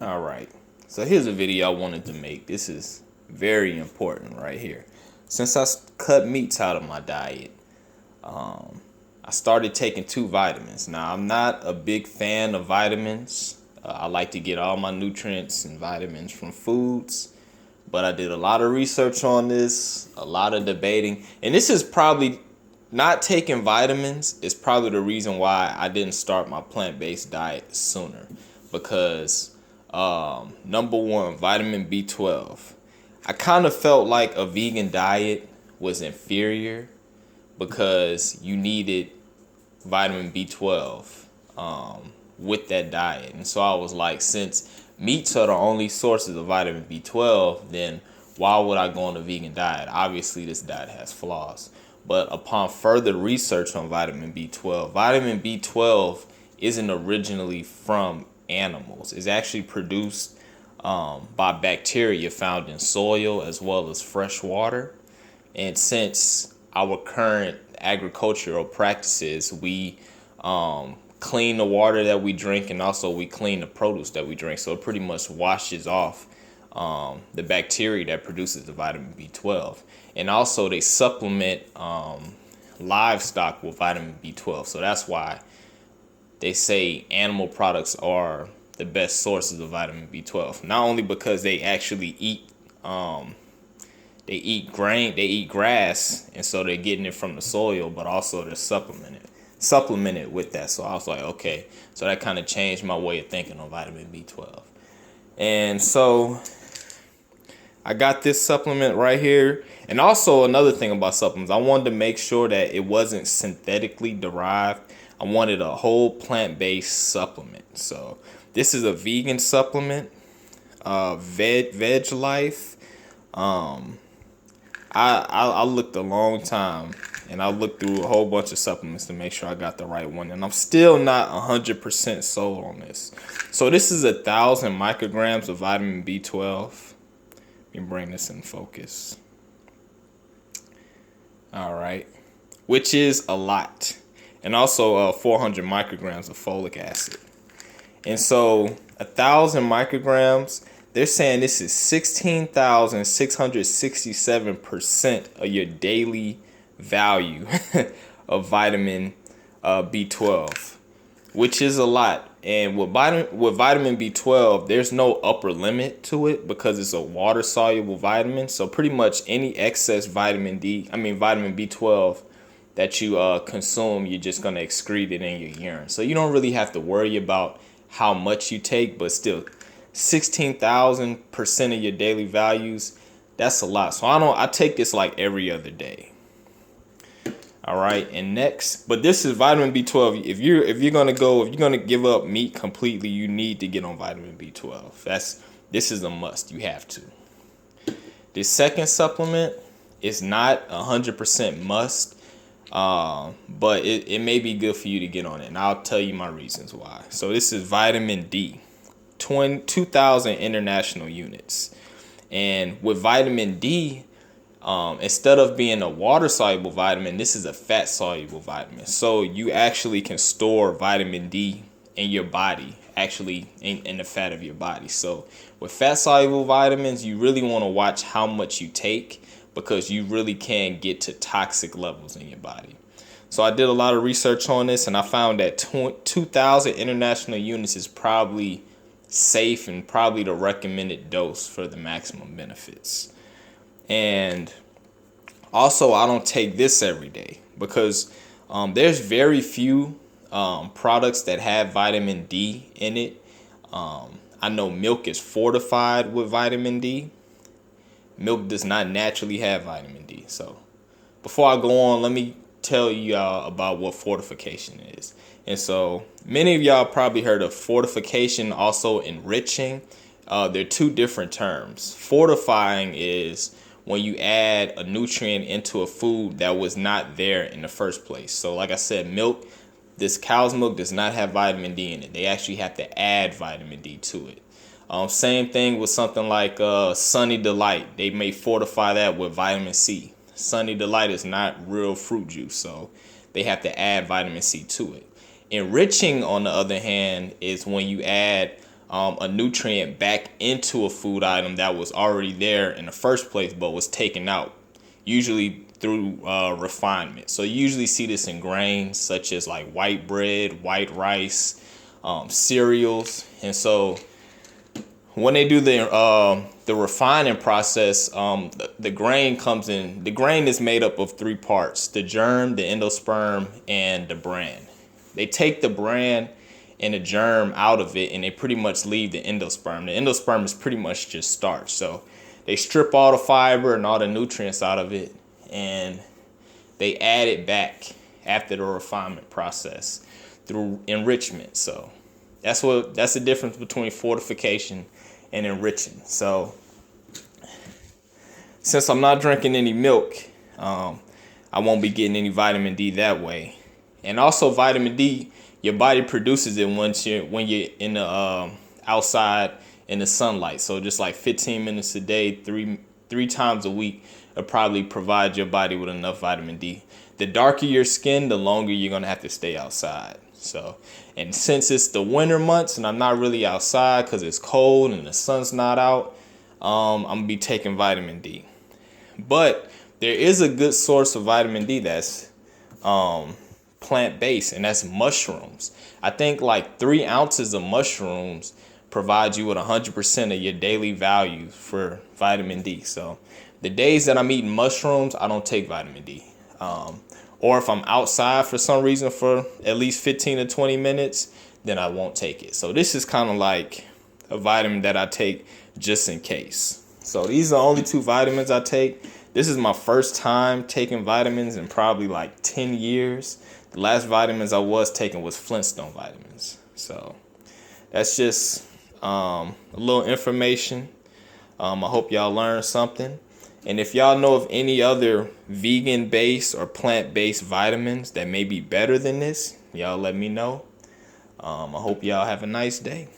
All right. So here's a video I wanted to make. This is very important right here. Since cut meats out of my diet, I started taking 2 vitamins. Now, I'm not a big fan of vitamins. I like to get all my nutrients and vitamins from foods. But I did a lot of research on this, a lot of debating. And this is probably not taking vitamins is probably the reason why I didn't start my plant-based diet sooner. Because number one, vitamin B12. I kind of felt like a vegan diet was inferior because you needed vitamin B12 with that diet. And so I was like, since meats are the only sources of vitamin B12, then why would I go on a vegan diet? Obviously, this diet has flaws. But upon further research on vitamin B12 isn't originally from animals. It's actually produced by bacteria found in soil as well as fresh water. And since our current agricultural practices, we clean the water that we drink, and also we clean the produce that we drink. So it pretty much washes off the bacteria that produces the vitamin B12. And also they supplement livestock with vitamin B12. So that's why they say animal products are the best sources of vitamin B12. Not only because they actually eat grain, they eat grass, and so they're getting it from the soil, but also they're supplemented with that. So I was like, okay, so that kind of changed my way of thinking on vitamin B12. And so I got this supplement right here. And also another thing about supplements, I wanted to make sure that it wasn't synthetically derived. I wanted a whole plant-based supplement. So this is a vegan supplement, Veg Life. I looked a long time, and I looked through a whole bunch of supplements to make sure I got the right one, and I'm still not 100% sold on this. So this is 1,000 micrograms of vitamin B12. Let me bring this in focus. All right, which is a lot, and also 400 micrograms of folic acid. And so 1,000 micrograms, they're saying this is 16,667% of your daily value of vitamin B12, which is a lot. And with vitamin B12, there's no upper limit to it because it's a water soluble vitamin. So pretty much any excess vitamin B12 that you consume, you're just gonna excrete it in your urine. So you don't really have to worry about how much you take, but still 16,000% of your daily values, that's a lot. So I take this like every other day. All right, and next, but this is vitamin B12. If you're gonna give up meat completely, you need to get on vitamin B12. This is a must. You have to. This second supplement is not 100% must, but it may be good for you to get on it, and I'll tell you my reasons why. So this is vitamin D, 2,000 international units, and with vitamin D, instead of being a water soluble vitamin, this is a fat soluble vitamin. So you actually can store vitamin D in your body, actually in the fat of your body. So with fat soluble vitamins, you really want to watch how much you take because you really can get to toxic levels in your body. So I did a lot of research on this, and I found that 2,000 international units is probably safe and probably the recommended dose for the maximum benefits. And also, I don't take this every day because there's very few products that have vitamin D in it. I know milk is fortified with vitamin D. Milk does not naturally have vitamin D. So before I go on, let me tell y'all about what fortification is. And so many of y'all probably heard of fortification, also enriching. They're two different terms. Fortifying is when you add a nutrient into a food that was not there in the first place. So like I said, milk, this cow's milk does not have vitamin D in it. They actually have to add vitamin D to it. Same thing with something like Sunny Delight. They may fortify that with vitamin C. Sunny Delight is not real fruit juice, so they have to add vitamin C to it. Enriching, on the other hand, is when you add a nutrient back into a food item that was already there in the first place but was taken out, usually through refinement. So you usually see this in grains such as like white bread, white rice, cereals. And so when they do the refining process, the grain comes in. The grain is made up of three parts: the germ, the endosperm, and the bran. They take the bran and the germ out of it, and they pretty much leave the endosperm. The endosperm is pretty much just starch. So they strip all the fiber and all the nutrients out of it, and they add it back after the refinement process through enrichment. So that's the difference between fortification and enriching. So since I'm not drinking any milk, I won't be getting any vitamin D that way. And also vitamin D, your body produces it when you're in the outside in the sunlight. So just like 15 minutes a day, three times a week, will probably provide your body with enough vitamin D. The darker your skin, the longer you're gonna have to stay outside. So, and since it's the winter months and I'm not really outside because it's cold and the sun's not out, I'm gonna be taking vitamin D. But there is a good source of vitamin D that's plant-based, and that's mushrooms. I think like 3 ounces of mushrooms provide you with 100% of your daily value for vitamin D. So the days that I'm eating mushrooms, I don't take vitamin D. Or if I'm outside for some reason for at least 15 to 20 minutes, then I won't take it. So this is kind of like a vitamin that I take just in case. So these are the only 2 vitamins I take. This is my first time taking vitamins in probably like 10 years. The last vitamins I was taking was Flintstone vitamins. So that's just a little information. I hope y'all learned something. And if y'all know of any other vegan-based or plant-based vitamins that may be better than this, y'all let me know. I hope y'all have a nice day.